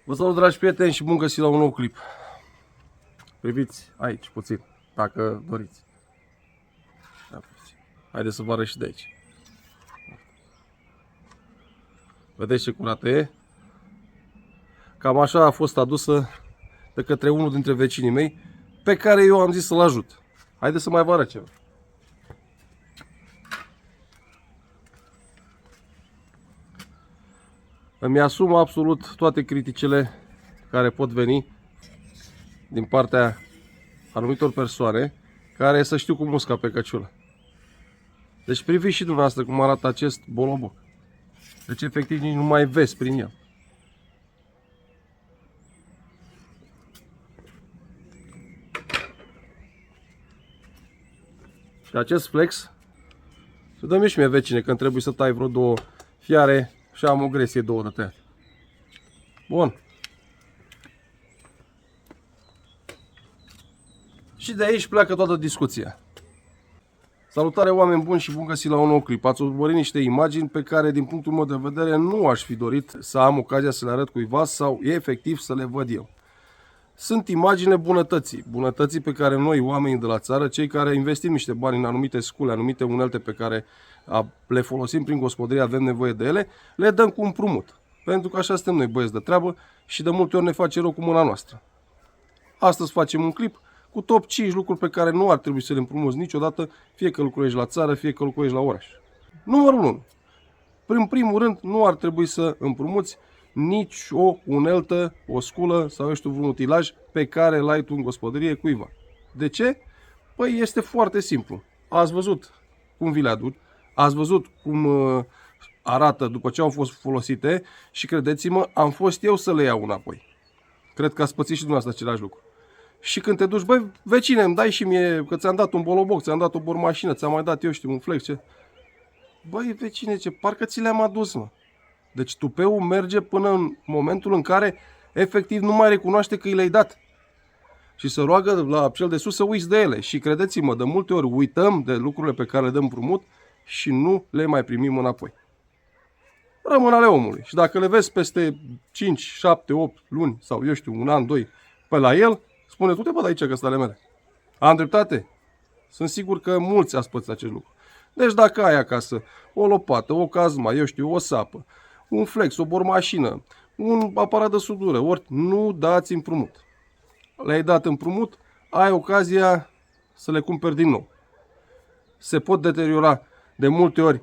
Vă salut, dragi prieteni, și bun găsit la un nou clip. Priviți aici puțin, dacă doriți. Haideți să vă arăt și de aici. Vedeți ce curată e? Cam așa a fost adusă de către unul dintre vecinii mei, pe care eu am zis să-l ajut. Haideți să mai vă arăt ceva. Îmi asum absolut toate criticile care pot veni din partea anumitor persoane care să știu cum usca pe căciulă. Deci priviți și dumneavoastră cum arată acest boloboc. Deci efectiv nici nu mai vezi prin el. Și acest flex, să dăm și mie, vecine, când trebuie să tai vreo două fiare și am o gresie două de tăiat. Bun. Și de aici pleacă toată discuția. Salutare, oameni buni, și bun găsit la un nou clip. Ați urmărit niște imagini pe care, din punctul meu de vedere, nu aș fi dorit să am ocazia să le arăt cuiva sau efectiv să le văd eu. Sunt imagine bunătății pe care noi, oamenii de la țară, cei care investim niște bani în anumite scule, anumite unelte pe care le folosim prin gospodărie, avem nevoie de ele, le dăm cu împrumut. Pentru că așa suntem noi, băieți de treabă, și de multe ori ne face rău cu mâna noastră. Astăzi facem un clip cu top 5 lucruri pe care nu ar trebui să le împrumuți niciodată, fie că lucrezi la țară, fie că lucrezi la oraș. Numărul 1. În primul rând, nu ar trebui să împrumuți nici o uneltă, o sculă sau, eu știu, vreun utilaj pe care l-ai tu în gospodărie cuiva. De ce? Păi este foarte simplu. Ați văzut cum vi le aduc, ați văzut cum arată după ce au fost folosite și credeți-mă, am fost eu să le iau înapoi. Cred că ați pățit și dumneavoastră același lucru. Și când te duci, băi, vecine, îmi dai și mie, că ți-am dat un boloboc, ți-am dat o bormașină, ți-am mai dat, eu știu, un flex, ce? Băi, vecine, ce, parcă ți le-am adus, mă. Deci tupeul merge până în momentul în care efectiv nu mai recunoaște că i le-ai dat. Și se roagă la cel de sus să uiți de ele. Și credeți-mă, de multe ori uităm de lucrurile pe care le dăm împrumut și nu le mai primim înapoi. Rămân ale omului. Și dacă le vezi peste 5, 7, 8 luni sau, eu știu, un an, doi, pe la el, spune, tu te bă de aici că sunt ale mele. Am dreptate? Sunt sigur că mulți ați pățit acest lucru. Deci dacă ai acasă o lopată, o cazma, eu știu, o sapă, un flex, o bormașină, un aparat de sudură, ori nu dați împrumut. Le-ai dat împrumut, ai ocazia să le cumperi din nou. Se pot deteriora de multe ori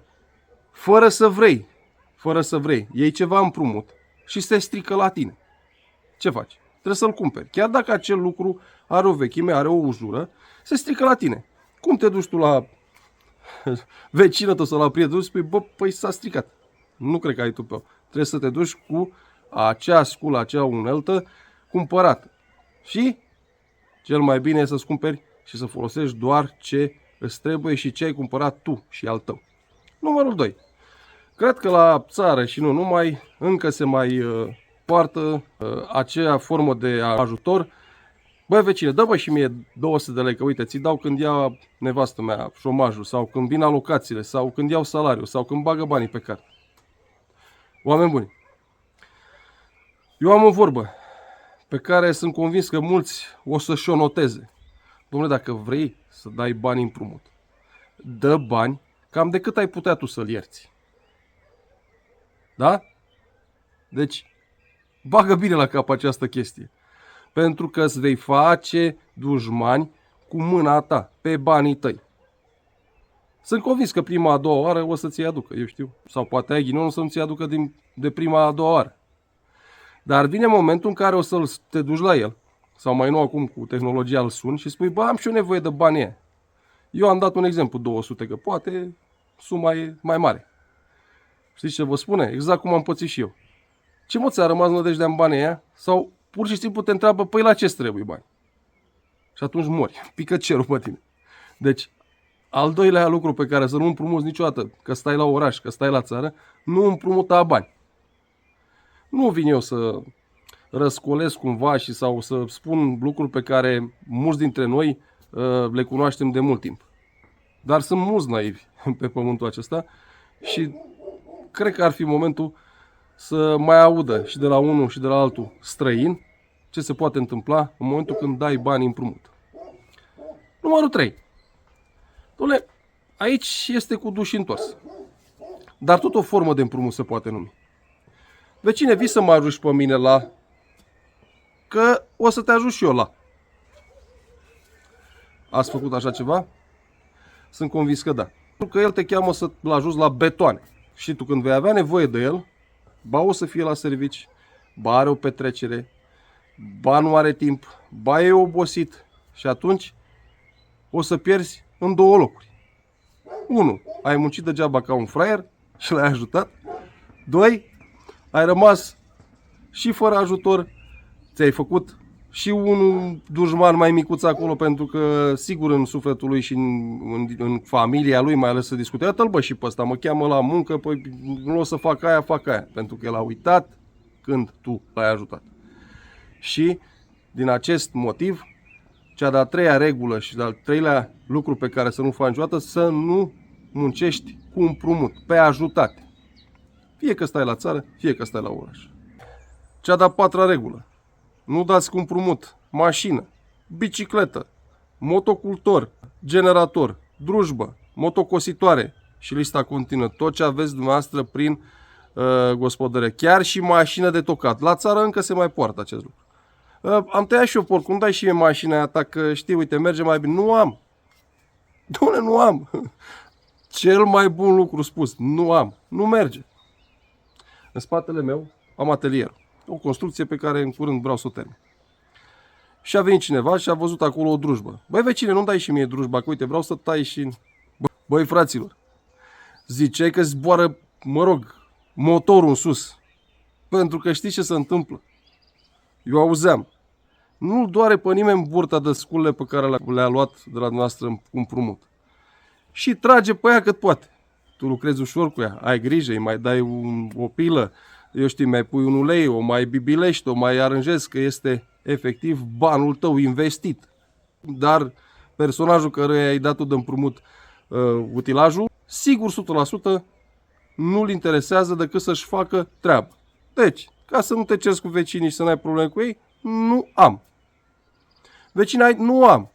fără să vrei. Fără să vrei. Iei ceva împrumut și se strică la tine. Ce faci? Trebuie să-l cumperi. Chiar dacă acel lucru are o vechime, are o uzură, se strică la tine. Cum te duci tu la vecină tău sau la prietenul și spui, bă, păi s-a stricat. Nu cred că ai tupeu. Trebuie să te duci cu acea sculă, acea uneltă cumpărată. Și cel mai bine e să-ți cumperi și să folosești doar ce îți trebuie și ce ai cumpărat tu și al tău. Numărul 2. Cred că la țară și nu numai, încă se mai poartă aceea formă de ajutor. Băi, vecine, dă-mă și mie 200 de lei, că uite, ți dau când ia nevastă mea șomajul, sau când vin alocațiile, sau când iau salariul, sau când bagă banii pe carte. Oameni buni, eu am o vorbă pe care sunt convins că mulți o să-și o noteze. Dom'le, dacă vrei să dai bani împrumut, dă bani cam de cât ai putea tu să-l ierți. Da? Deci, bagă bine la cap această chestie. Pentru că îți vei face dușmani cu mâna ta, pe banii tăi. Sunt convins că prima, a doua oară o să ți-i aducă, eu știu. Sau poate ai ghinionul să nu ți-i aducă de prima, a doua oară. Dar vine momentul în care o să te duci la el, sau mai nou acum cu tehnologia îl suni și spui, bă, am și eu nevoie de banii aia. Eu am dat un exemplu, 200, că poate suma e mai mare. Știți ce vă spune? Exact cum am pățit și eu. Ce mă, ți-a rămas nădejdea în banii aia? Sau pur și simplu te întreabă, păi la ce trebuie bani? Și atunci mori, pică cerul pe tine. Deci, al doilea lucru pe care să nu împrumuți niciodată, că stai la oraș, că stai la țară, nu împrumuta bani. Nu vin eu să răscolesc cumva și sau să spun lucruri pe care mulți dintre noi le cunoaștem de mult timp. Dar sunt mulți naivi pe pământul acesta și cred că ar fi momentul să mai audă și de la unul și de la altul străin ce se poate întâmpla în momentul când dai bani împrumut. Numărul 3. Dom'le, aici este cu duș întors. Dar tot o formă de împrumut se poate numi. Vecine, vii să mă ajut pe mine la... Că o să te ajut și eu la... Ați făcut așa ceva? Sunt convins că da. Pentru că el te cheamă să-l ajuți la betoane. Și tu când vei avea nevoie de el, ba o să fie la servici, ba are o petrecere, ba nu are timp, ba e obosit. Și atunci o să pierzi în două locuri. 1. Ai muncit degeaba ca un fraier și l-ai ajutat. 2. Ai rămas și fără ajutor, ți-ai făcut și un dușman mai micuț acolo, pentru că sigur în sufletul lui și în familia lui mai ales să discute. Iată-l bă și pe ăsta, mă cheamă la muncă, păi nu o să fac aia, fac aia. Pentru că el a uitat când tu l-ai ajutat. Și din acest motiv, cea de-a treia regulă și de-al treilea lucru pe care să nu faci niciodată, să nu muncești cu împrumut, pe ajutate. Fie că stai la țară, fie că stai la oraș. Cea de-a patra regulă. Nu dați cu împrumut mașină, bicicletă, motocultor, generator, drujbă, motocositoare și lista continuă. Tot ce aveți dumneavoastră prin gospodărie. Chiar și mașină de tocat. La țară încă se mai poartă acest lucru. Am tăiat și eu porc. Cum dai și mie mașina aia ta că știi, uite, merge mai bine. Nu am. Doamne, nu am. Cel mai bun lucru spus. Nu am. Nu merge. În spatele meu am atelierul. O construcție pe care în curând vreau să o termin. Și a venit cineva și a văzut acolo o drujbă. Băi, vecine, nu dai și mie drujba, că uite, vreau să tai și... Băi, fraților, ziceai că zboară, mă rog, motorul în sus. Pentru că știi ce se întâmplă? Eu auzeam. Nu doare pe nimeni burta de sculele pe care le-a luat de la noastră cu împrumut. Și trage pe ea cât poate. Tu lucrezi ușor cu ea, ai grijă, îi mai dai o pilă, eu știu, mai pui un ulei, o mai bibilești, o mai aranjezi, că este efectiv banul tău investit. Dar personajul căruia ai dat tu de împrumut utilajul, sigur 100% nu-l interesează decât să-și facă treaba. Deci, ca să nu te ceri cu vecinii și să n-ai probleme cu ei, nu am. Vecinii ai, nu am.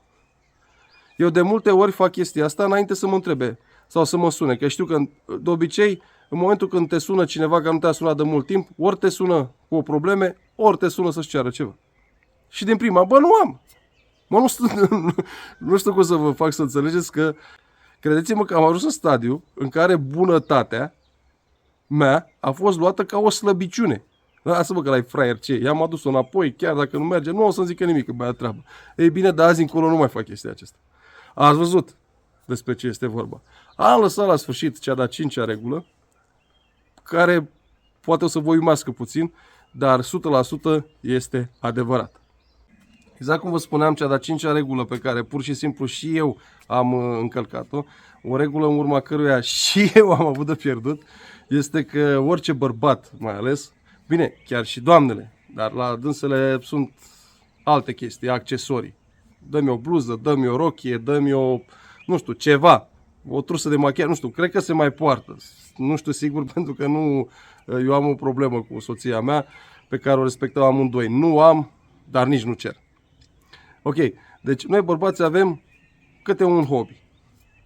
Eu de multe ori fac chestia asta înainte să mă întrebe sau să mă sune, că știu că de obicei, în momentul când te sună cineva care nu te-a sunat de mult timp, ori te sună cu o probleme, ori te sună să-și ceară ceva. Și din prima, bă, nu am. Mă, nu știu cum să vă fac să înțelegeți că, credeți-mă că am ajuns în stadiu în care bunătatea mea a fost luată ca o slăbiciune. Lasă-mă că l-ai fraier, ce? I-am adus-o înapoi, chiar dacă nu merge, nu o să-mi zică nimic, că băia treabă. Ei bine, de azi încolo nu mai fac chestia aceasta. Ați văzut despre ce este vorba. Am lăsat la sfârșit cea de-a 5-a regulă, care poate o să vă uimească puțin, dar 100% este adevărat. Exact cum vă spuneam, cea de-a 5-a regulă pe care pur și simplu și eu am încălcat-o, o regulă în urma căruia și eu am avut de pierdut, este că orice bărbat, mai ales, bine, chiar și doamnele, dar la dânsele sunt alte chestii, accesorii. Dă-mi o bluză, dă-mi o rochie, dă-mi o, nu știu, ceva, o trusă de machiaj, nu știu, cred că se mai poartă. Nu știu sigur pentru că nu, eu am o problemă cu soția mea pe care o respectăm amândoi. Nu am, dar nici nu cer. Ok, deci noi bărbații avem câte un hobby.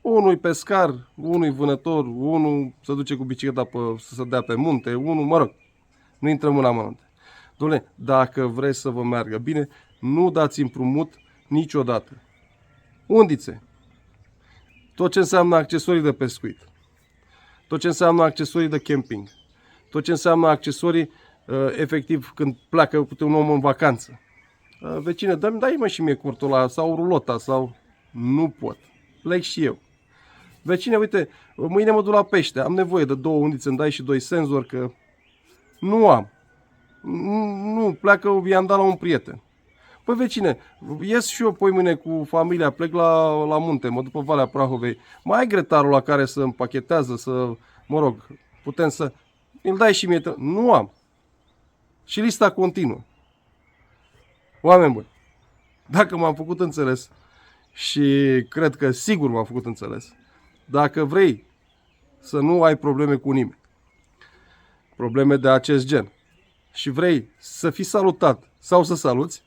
Unul pescar, unul vânător, unul se duce cu bicicleta să se dea pe munte, unul, mă rog, nu intrăm în amănunte. Doamne, dacă vreți să vă meargă bine, nu dați împrumut niciodată. Undițe. Tot ce înseamnă accesorii de pescuit. Tot ce înseamnă accesorii de camping. Tot ce înseamnă accesorii, efectiv, când pleacă cu un om în vacanță. Vecine, dai-mă și mie curtul ăla sau rulota sau... Nu pot. Plec și eu. Vecine, uite, mâine mă duc la pește. Am nevoie de 2 undițe, îmi dai și 2 senzori, că nu am. Nu, pleacă, i-am dat la un prieten. Păi vecine, ies și eu poi mâine cu familia, plec la munte, mă duc pe Valea Prahovei. Mai ai grătarul la care să împachetează, să, mă rog, putem să... Îl dai și mie. Nu am. Și lista continuă. Oameni buni, dacă m-am făcut înțeles, și cred că sigur m-am făcut înțeles, dacă vrei să nu ai probleme cu nimeni, probleme de acest gen și vrei să fii salutat sau să saluți,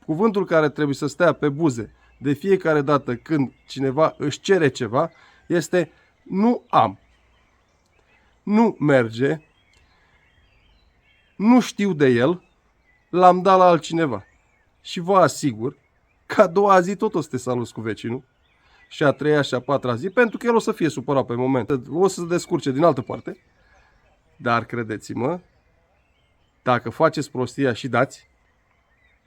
cuvântul care trebuie să stea pe buze de fiecare dată când cineva își cere ceva este nu am, nu merge, nu știu de el, l-am dat la altcineva. Și vă asigur că a doua zi tot o să te saluți cu vecinul și a treia și a patra zi, pentru că el o să fie supărat pe moment. O să se descurce din altă parte. Dar credeți-mă, dacă faceți prostia și dați,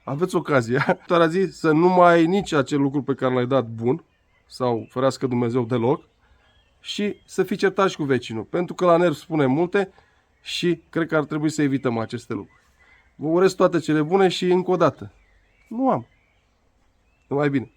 aveți ocazia, toată zi, să nu mai ai nici acel lucru pe care l-ai dat bun, sau ferească Dumnezeu deloc, și să fii certat și cu vecinul. Pentru că la nervi spune multe și cred că ar trebui să evităm aceste lucruri. Vă urez toate cele bune și încă o dată. Nu am. Numai bine.